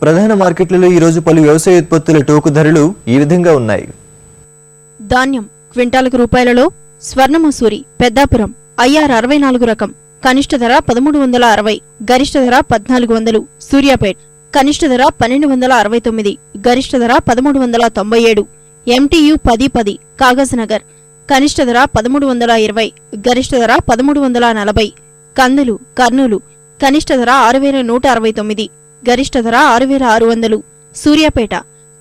ప్రధాన మార్కెట్లలో ఈ రోజు పలు వ్యవసాయ ఉత్పత్తుల టోకు ధరలు ఈ విధంగా ఉన్నాయి. ధాన్యం క్వింటాలకు రూపాయలలో స్వర్ణమసూరి పెద్దాపురం IR 64 రకం కనిష్ట ధర 1360, గరిష్ట ధర 1400. సూర్యాపేట్ కనిష్ట ధర 1269, గరిష్ట ధర 1397. MTU 1010 కాగజ్నగర్ కనిష్ట ధర 1320, గరిష్ట ధర 1340. కందులు కర్నూలు కనిష్ట ధర 6169, గరిష్ట ధర 6600. సూర్యాపేట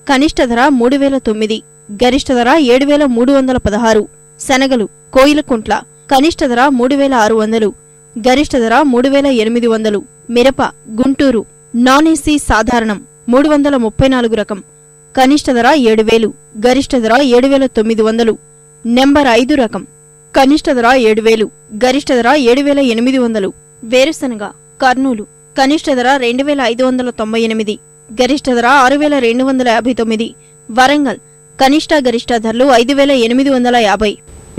కనిష్ట ధర 3009, గరిష్ట ధర 7316. శనగలు కోయిలకుంట్ల కనిష్ట ధర 3600, గరిష్ట ధర 3800. మిరప గుంటూరు నాన్ ఏసీ సాధారణం 334 రకం కనిష్ట ధర 7000, గరిష్ట ధర 7900. నెంబర్ 5 రకం కనిష్ట ధర 7000, గరిష్ట ధర 7800. వేరుశనగ కర్నూలు కనిష్ట ధర 2598, గరిష్ట ధర 6259. వరంగల్ కనిష్ట గరిష్ట ధరలు 5850.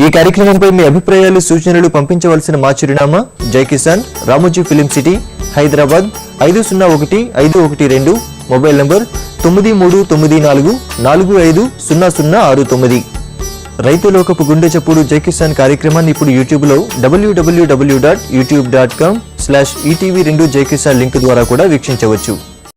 ఈ కార్యక్రమంపై మీ అభిప్రాయాలు సూచనలు పంపించవలసిన మా చిరునామా జై Kisan, Ramoji film city, Hyderabad 501512. Mobile number 9394450069. రైతు లోకపు గుండె చప్పుడు జై కిసాన్ కార్యక్రమాన్ని ఇప్పుడు యూట్యూబ్లో www.youtube.com/etv2 జై కిసాన్ లింక్ ద్వారా కూడా వీక్షించవచ్చు.